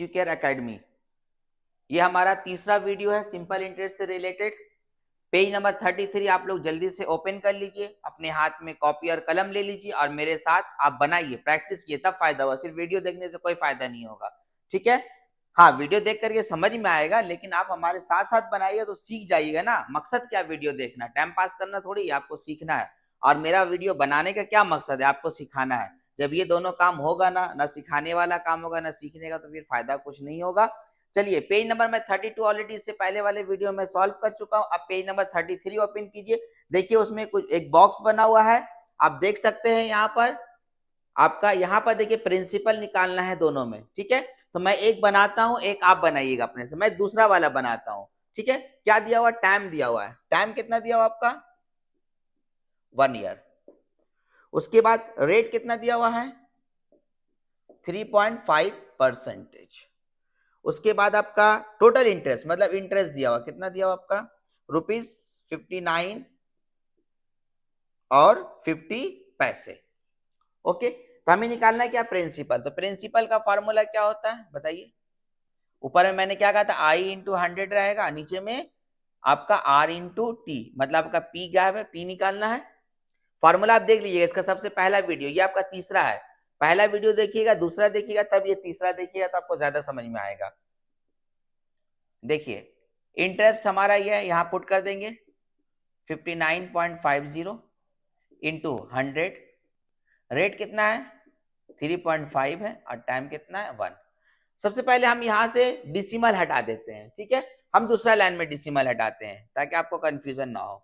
Educare academy. ये हमारा तीसरा वीडियो है सिंपल इंटरेस्ट से रिलेटेड। पेज नंबर 33 आप लोग जल्दी से ओपन कर लीजिए, अपने हाथ में कॉपी और कलम ले लीजिए और मेरे साथ आप बनाइए, प्रैक्टिस कीजिए, तब फायदा होगा। सिर्फ वीडियो देखने से कोई फायदा नहीं होगा, ठीक है। हाँ, वीडियो देख करके समझ में आएगा, लेकिन आप हमारे साथ साथ बनाइए तो सीख जाइएगा ना। मकसद क्या वीडियो देखना, टाइम पास करना थोड़ी, आपको सीखना है। और मेरा वीडियो बनाने का क्या मकसद है, आपको सिखाना है। जब ये दोनों काम होगा ना सिखाने वाला काम होगा ना सीखने का, तो फिर फायदा कुछ नहीं होगा। चलिए, पेज नंबर मैं 32 ऑलरेडी इससे पहले वाले वीडियो में सॉल्व कर चुका हूं। अब पेज नंबर 33 ओपन कीजिए। देखिए उसमें कुछ एक बॉक्स बना हुआ है, आप देख सकते हैं। यहाँ पर आपका यहाँ पर देखिए प्रिंसिपल निकालना है दोनों में, ठीक है। तो मैं एक बनाता हूं, एक आप बनाइएगा अपने से। मैं दूसरा वाला बनाता हूं, ठीक है। क्या दिया हुआ, टाइम दिया हुआ है। टाइम कितना दिया हुआ आपका, 1 ईयर। उसके बाद रेट कितना दिया हुआ है, 3.5%। उसके बाद आपका टोटल इंटरेस्ट, मतलब इंटरेस्ट दिया हुआ, कितना दिया हुआ आपका, ₹59 और 50 पैसे। ओके, तो हमें निकालना है क्या, प्रिंसिपल। तो प्रिंसिपल का फॉर्मूला क्या होता है बताइए। ऊपर में मैंने क्या कहा था, I इंटू 100 रहेगा, नीचे में आपका R इंटू टी, मतलब आपका P गैप है, P निकालना है। फॉर्मूला आप देख लीजिएगा, इसका सबसे पहला वीडियो, ये आपका तीसरा है। पहला वीडियो देखिएगा, दूसरा देखिएगा, तब ये तीसरा देखिएगा, तो आपको ज्यादा समझ में आएगा। देखिए इंटरेस्ट हमारा ये है, यहाँ पुट कर देंगे 59.50 इंटू 100। रेट कितना है, 3.5 है, और टाइम कितना है, 1। सबसे पहले हम यहाँ से डिसिमल हटा देते हैं, ठीक है। हम दूसरा लाइन में डिसिमल हटाते हैं ताकि आपको कंफ्यूजन ना हो।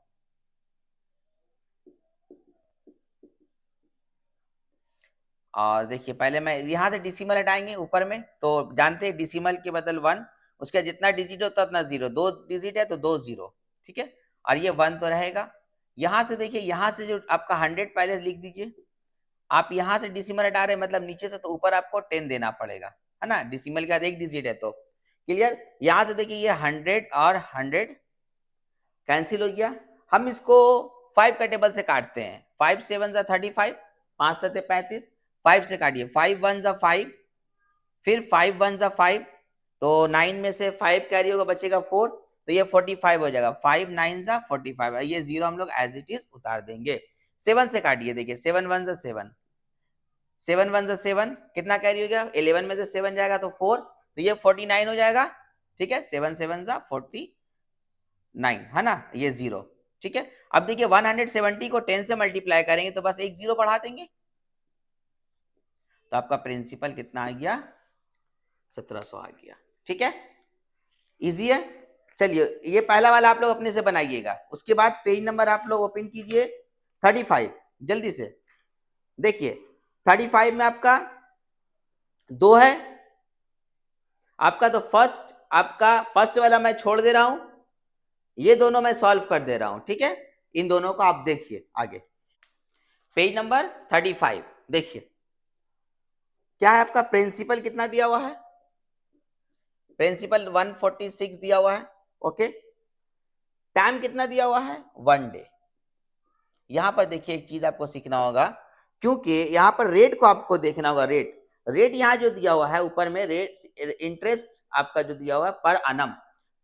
और देखिए पहले मैं यहाँ से डिसिमल हटाएंगे ऊपर में, तो जानते हैं डिसिमल के बदल 1, उसका जितना डिजिट होता है उतना 0, 2 डिजिट है तो 2 0, ठीक है। और ये 1 तो रहेगा। यहाँ से देखिए, यहाँ से जो आपका 100 पहले लिख दीजिए। आप यहाँ से डिसिमल हटा रहे हैं, मतलब नीचे से, तो ऊपर आपको 10 देना पड़ेगा, है ना। डिसिमल के बाद एक डिजिट है, तो क्लियर। यहाँ से देखिए ये 100 और 100 कैंसिल हो गया। हम इसको 5 का टेबल से काटते हैं। 5 7 जा 35, 5 7 35, 5 से काटिए, 5 1 जा 5, फिर 5 1 जा 5, तो 9 में से 5 कैरी होगा, बचेगा 4, तो ये 45 हो जाएगा। 5 9 जा 45, ये 0 हम लोग एज इट इज उतार देंगे। 7 से काटिए, देखिए 7 1 जा 7, 7 1 जा 7, कितना कैरी हो गया, 11 में से 7 जाएगा तो 4, तो ये 49 हो जाएगा, ठीक है। 7 7 जा 49, है ना, ये 0, ठीक है। अब देखिए 170 को 10 से मल्टीप्लाई करेंगे तो बस एक 0 बढ़ा देंगे, तो आपका प्रिंसिपल कितना आ गया, 1700 आ गया, ठीक है। इजी है। चलिए ये पहला वाला आप लोग अपने से बनाइएगा। उसके बाद पेज नंबर आप लोग ओपन कीजिए 35, जल्दी से देखिए। 35 में आपका 2 है आपका, तो फर्स्ट वाला मैं छोड़ दे रहा हूं, ये दोनों मैं सॉल्व कर दे रहा हूं, ठीक है। इन दोनों को आप देखिए आगे। पेज नंबर 35 देखिए, क्या है आपका प्रिंसिपल, कितना दिया हुआ है, प्रिंसिपल 146 दिया हुआ है, ओके। टाइम कितना दिया हुआ है, 1 डे। यहां पर देखिए एक चीज आपको सीखना होगा, क्योंकि यहां पर रेट को आपको देखना होगा। रेट यहाँ जो दिया हुआ है ऊपर में, रेट इंटरेस्ट आपका जो दिया हुआ है पर अनम,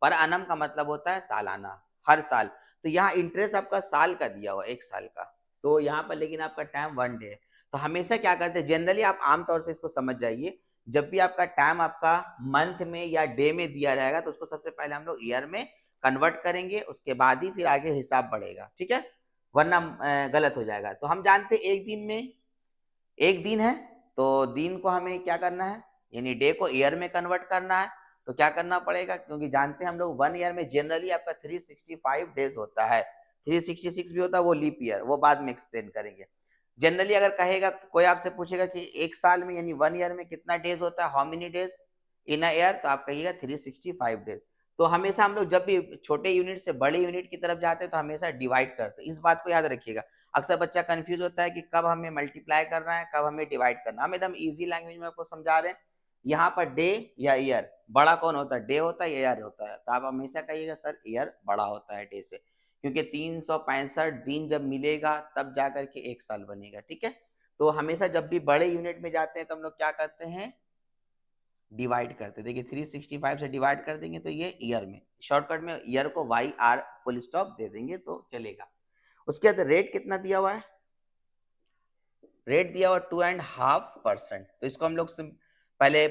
पर अनम का मतलब होता है सालाना, हर साल। तो यहाँ इंटरेस्ट आपका साल का दिया हुआ है, 1 साल का। तो यहाँ पर लेकिन आपका टाइम 1 डे है। तो हमेशा क्या करते हैं, जनरली आप आमतौर से इसको समझ जाइए, जब भी आपका टाइम आपका मंथ में या डे में दिया रहेगा, तो उसको सबसे पहले हम लोग ईयर में कन्वर्ट करेंगे, उसके बाद ही फिर आगे हिसाब बढ़ेगा, ठीक है, वरना गलत हो जाएगा। तो हम जानते हैं एक दिन में एक दिन है, तो दिन को हमें क्या करना है, यानी डे को ईयर में कन्वर्ट करना है। तो क्या करना पड़ेगा, क्योंकि जानते हैं हम लोग 1 ईयर में जनरली आपका 365 डेज होता है, 366 भी होता है, वो लीप ईयर, वो बाद में एक्सप्लेन करेंगे। जनरली अगर कहेगा, कोई आपसे पूछेगा कि एक साल में यानी 1 ईयर में कितना डेज होता है, how many days in a year, तो आप कहिएगा 365 डेज। तो हमेशा हम लोग जब भी छोटे यूनिट से बड़े यूनिट की तरफ जाते हैं तो हमेशा डिवाइड करते हैं, इस बात को याद रखिएगा। अक्सर बच्चा कंफ्यूज होता है कि कब हमें मल्टीप्लाई करना है, कब हमें डिवाइड करना है। हम एकदम इजी लैंग्वेज में आपको समझा रहे हैं। यहाँ पर डे या ईयर, बड़ा कौन होता है, डे होता है या ईयर होता है, तो आप हमेशा कहिएगा सर ईयर बड़ा होता है डे से, क्योंकि 365 दिन जब मिलेगा तब जाकर के 1 साल बनेगा, ठीक है। तो हमेशा जब भी बड़े यूनिट में जाते हैं तो हम लोग क्या करते हैं, डिवाइड करते, देखिए 365 से डिवाइड कर देंगे तो ये ईयर में, शॉर्टकट में ईयर को वाई आर फुल स्टॉप दे देंगे तो चलेगा। उसके बाद रेट कितना दिया हुआ है, रेट दिया हुआ 2.5%, तो इसको हम लोग पहले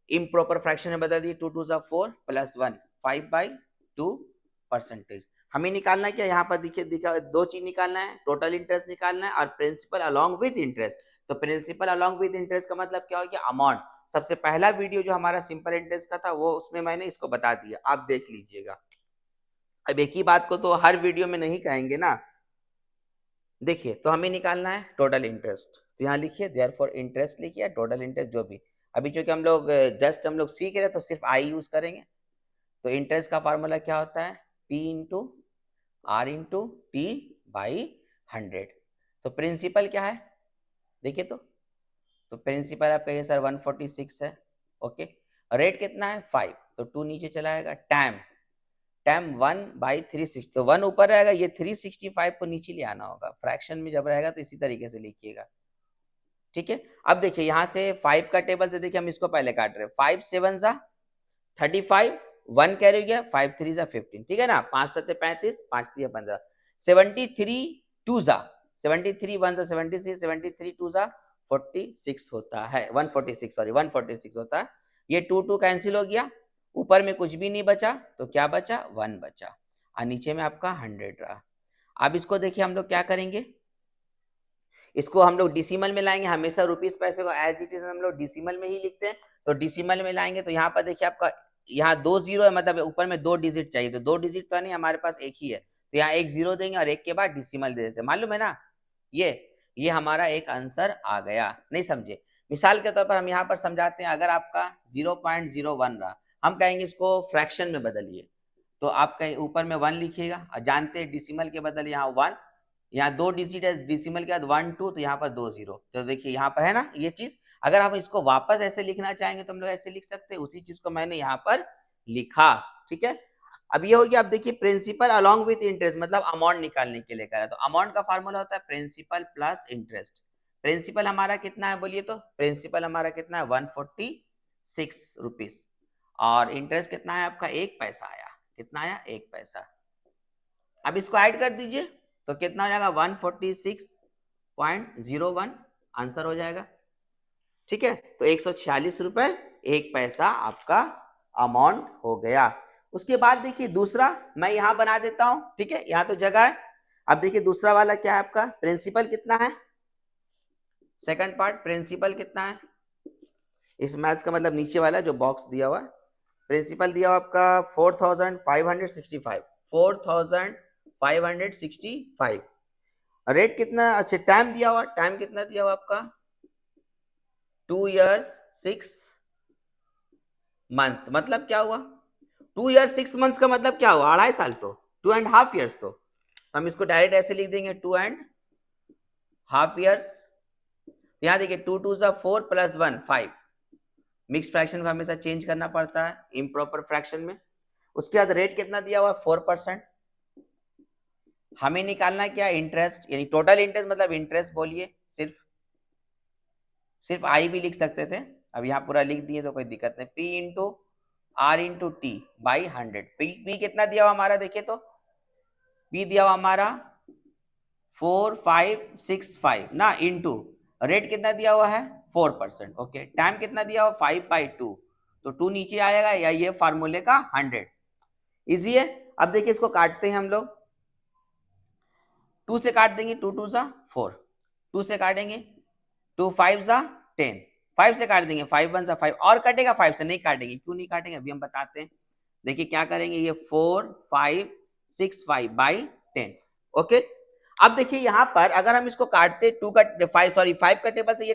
इम्प्रॉपर फ्रैक्शन में बदल दिए, 2 2 4 प्लस 1 5/2%। हमें निकालना क्या, यहाँ पर देखिए दो चीज निकालना है, टोटल इंटरेस्ट निकालना है और प्रिंसिपल अलॉन्ग विद इंटरेस्ट। तो प्रिंसिपल अलॉन्ग विद इंटरेस्ट का मतलब क्या हो गया, अमाउंट। सबसे पहला वीडियो जो हमारा सिंपल इंटरेस्ट का था वो उसमें मैंने इसको बता दिया, आप देख लीजिएगा। अब एक ही बात को तो हर वीडियो में नहीं कहेंगे ना। देखिए तो हमें निकालना है टोटल इंटरेस्ट, तो यहाँ लिखिए देयरफॉर इंटरेस्ट लिखिए, टोटल इंटरेस्ट जो भी, अभी चूंकि हम लोग जस्ट हम लोग सीख रहे हैं तो सिर्फ आई यूज करेंगे। तो इंटरेस्ट का फार्मूला क्या होता है, P into R into T by 100। तो प्रिंसिपल क्या है देखिए, तो प्रिंसिपल आपका ये सर 146 है, ओके। रेट कितना है 5, तो 2 नीचे चला आएगा, टाइम 1/360, तो 1 ऊपर रहेगा, ये 365 को नीचे ले आना होगा, फ्रैक्शन में जब रहेगा तो इसी तरीके से लिखिएगा, ठीक है। अब देखिए यहाँ से 5 का टेबल से देखिए हम इसको पहले काट रहे हैं, 5 7 जा 35, 1 कैरी हो गया, 5 3 जा 15, ठीक है ना, 5 7 35, 5 3 15, 73 2 जा 73, 1 जा 73, 73 2 जा 46 होता है, 146 सॉरी 146 होता है। ये 2 2 कैंसिल हो गया, ऊपर में कुछ भी नहीं बचा, तो क्या बचा 1 बचा, और नीचे में आपका 100 रहा। अब इसको देखिए हम लोग क्या करेंगे, इसको हम लोग डिसिमल में लाएंगे, हमेशा रुपीस पैसे को एज इट इज हम लोग डिसिमल में ही लिखते हैं, तो डिसिमल में लाएंगे तो यहाँ पर देखिए आपका यहाँ 2 जीरो है, मतलब ऊपर में 2 डिजिट चाहिए, तो 2 डिजिट तो नहीं, हमारे पास एक ही है, तो यहाँ 1 0 देंगे और 1 के बाद डिसिमल दे देते हैं, मालूम है ना। ये हमारा एक आंसर आ गया, नहीं समझे। मिसाल के तौर पर हम यहाँ पर समझाते हैं, अगर आपका 0.01 रहा, हम कहेंगे इसको फ्रैक्शन में बदलिए, तो आप कहीं ऊपर में 1 लिखिएगा, और जानते हैं डिसिमल के बदले यहाँ 1, यहाँ 2 डिजिट है डिसिमल के बाद 1 2, तो यहाँ पर 2 0, तो देखिए यहाँ पर है ना ये चीज। अगर हम इसको वापस ऐसे लिखना चाहेंगे तो हम लोग ऐसे लिख सकते हैं, उसी चीज को मैंने यहाँ पर लिखा, ठीक है। अब ये हो गया, अब देखिए प्रिंसिपल अलॉन्ग विथ इंटरेस्ट, मतलब अमाउंट निकालने के लिए करा, तो अमाउंट का फार्मूला होता है प्रिंसिपल प्लस इंटरेस्ट। प्रिंसिपल हमारा कितना है बोलिए, तो प्रिंसिपल हमारा कितना है 146 रुपीज, और इंटरेस्ट कितना है आपका 1 पैसा आया, कितना आया 1 पैसा। अब इसको ऐड कर दीजिए तो कितना हो जाएगा 146.01 आंसर हो जाएगा, ठीक है। तो 146 रुपए 1 पैसा आपका अमाउंट हो गया। उसके बाद देखिए दूसरा मैं यहां बना देता हूं, ठीक है, यहां तो जगह है। अब देखिए दूसरा वाला क्या है आपका, प्रिंसिपल कितना है, सेकंड पार्ट प्रिंसिपल कितना है, इस मैथ्स का मतलब नीचे वाला जो बॉक्स दिया हुआ है, प्रिंसिपल दिया हुआ आपका 4565, 4565, रेट कितना, अच्छा टाइम दिया हुआ, टाइम कितना दिया हुआ आपका 2 years 6 months, मतलब क्या हुआ 2 years 6 months का मतलब क्या हुआ 2.5 साल, तो 2.5 years, तो हम इसको डायरेक्ट ऐसे लिख देंगे 2.5 years। यहाँ देखिए 2 2 4 प्लस 1 5, मिक्स फ्रैक्शन को हमेशा चेंज करना पड़ता है इम्प्रॉपर फ्रैक्शन में। उसके बाद रेट कितना दिया हुआ 4%, हमें निकालना क्या इंटरेस्ट, यानी टोटल इंटरेस्ट, मतलब इंटरेस्ट बोलिए, सिर्फ आई भी लिख सकते थे, अब यहाँ पूरा लिख दिए तो कोई दिक्कत नहीं, P into R into T by 100। P कितना दिया हुआ हमारा देखिए, तो P दिया हुआ हमारा 4565 ना, इंटू रेट कितना दिया हुआ है 4%, ओके, टाइम कितना दिया हुआ 5/2, तो 2 नीचे आएगा, या ये फार्मूले का 100, इजी है। अब देखिए इसको काटते हैं हम लोग, 2 से काट देंगे, 2 2 जा 4, 2 से काटेंगे 2 5 जा 10, 5 से काट देंगे 5 1 जा 5, और कटेगा 5 से नहीं काटेंगे, क्यों नहीं काटेंगे अभी हम बताते हैं। देखिए क्या करेंगे, ये 4565 बाई 10, ओके। अब देखिए यहाँ पर अगर हम इसको काटते 5 का टेबल से ये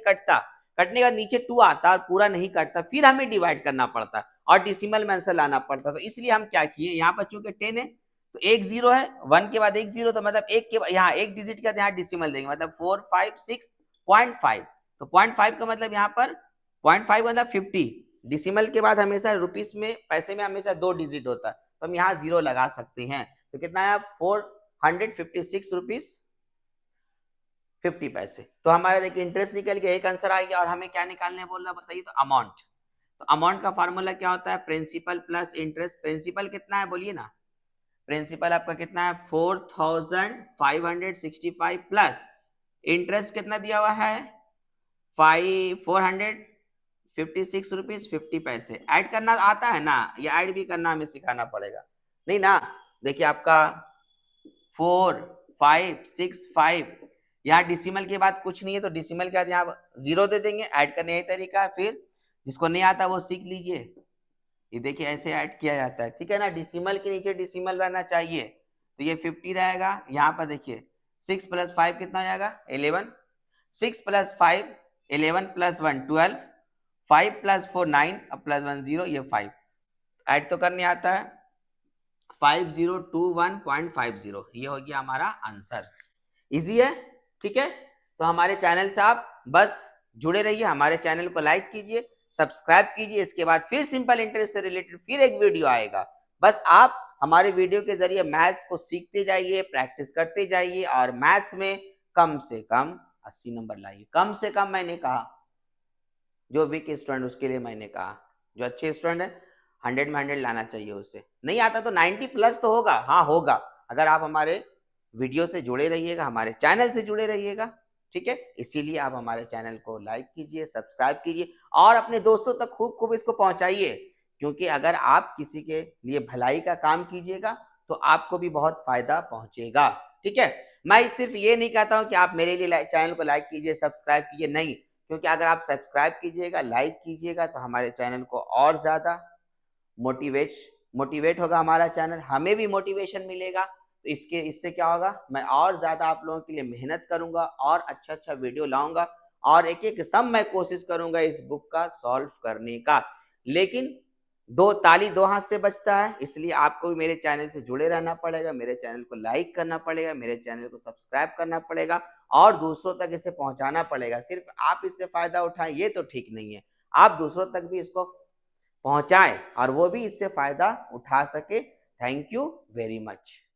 कटने का नीचे 2 आता और पूरा नहीं कटता, फिर हमें डिवाइड करना पड़ता और डिसिमल में आंसर लाना पड़ता, तो इसलिए हम क्या किए, यहाँ पर चूंकि 10 है तो 1 0 है, 1 के बाद 1 0, तो मतलब एक के यहाँ एक डिजिट का यहाँ डिसिमल देंगे, मतलब 456.5, तो 0.5 का मतलब यहाँ पर 0.5 मतलब 50, डिसिमल के बाद हमेशा रुपीस में पैसे में हमेशा 2 डिजिट होता है, तो हम यहाँ 0 लगा सकते हैं, तो कितना है 456 रुपीस 50 पैसे। तो हमारा देखिए इंटरेस्ट निकल गया, एक आंसर आ गया, और हमें क्या निकालने बोल रहा बताइए, तो अमाउंट। तो अमाउंट का फार्मूला क्या होता है, प्रिंसिपल प्लस इंटरेस्ट। प्रिंसिपल कितना है बोलिए ना, प्रिंसिपल आपका कितना है 4565 प्लस इंटरेस्ट कितना दिया हुआ है 456 रुपीज 50 पैसे। ऐड करना आता है ना, ये ऐड भी करना हमें सिखाना पड़ेगा नहीं ना। देखिए आपका 4565, यहाँ डिसिमल के बाद कुछ नहीं है तो डिसिमल के बाद यहाँ 0 दे देंगे। ऐड करने यही तरीका है, फिर जिसको नहीं आता वो सीख लीजिए। ये देखिए ऐसे ऐड किया जाता है, ठीक है ना। डिसिमल के नीचे डिसिमल रहना चाहिए, तो ये 50 रहेगा। यहाँ पर देखिए 6 + 5 कितना हो जाएगा 11, 6 + 5 11 + 1 12, 5 + 4 9 + 1 0, ये 5। ऐड तो करने आता है 5021.50, ये हो गया हमारा आंसर। इजी है, ठीक है। तो हमारे चैनल से आप बस जुड़े रहिए, हमारे चैनल को लाइक कीजिए, सब्सक्राइब कीजिए। इसके बाद फिर सिंपल इंटरेस्ट से रिलेटेड फिर एक वीडियो आएगा। बस आप हमारे वीडियो के जरिए मैथ्स को सीखते जाइए, प्रैक्टिस करते जाइए और मैथ्स में कम से कम 80 नंबर लाइए। कम से कम मैंने कहा, जो वीक स्टूडेंट उसके लिए मैंने कहा, जो अच्छे स्टूडेंट है 100 में 100 लाना चाहिए। उससे नहीं आता तो 90 प्लस तो होगा, हाँ होगा, अगर आप हमारे वीडियो से जुड़े रहिएगा, हमारे चैनल से जुड़े रहिएगा, ठीक है। इसीलिए आप हमारे चैनल को लाइक कीजिए, सब्सक्राइब कीजिए और अपने दोस्तों तक खूब इसको पहुंचाइए, क्योंकि अगर आप किसी के लिए भलाई का काम कीजिएगा तो आपको भी बहुत फायदा पहुंचेगा, ठीक है। मैं सिर्फ ये नहीं कहता हूं कि आप मेरे लिए चैनल को लाइक कीजिए, सब्सक्राइब कीजिए, नहीं, क्योंकि अगर आप सब्सक्राइब कीजिएगा, लाइक कीजिएगा तो हमारे चैनल को और ज्यादा मोटिवेट होगा हमारा चैनल, हमें भी मोटिवेशन मिलेगा। तो इससे क्या होगा, मैं और ज्यादा आप लोगों के लिए मेहनत करूंगा और अच्छा वीडियो लाऊंगा और एक एक सम मैं कोशिश करूंगा इस बुक का सॉल्व करने का। लेकिन ताली दो हाथ से बजता है, इसलिए आपको भी मेरे चैनल से जुड़े रहना पड़ेगा, मेरे चैनल को लाइक करना पड़ेगा, मेरे चैनल को सब्सक्राइब करना पड़ेगा और दूसरों तक इसे पहुंचाना पड़ेगा। सिर्फ आप इससे फायदा उठाएं ये तो ठीक नहीं है, आप दूसरों तक भी इसको पहुंचाएं और वो भी इससे फायदा उठा सके। Thank you very much.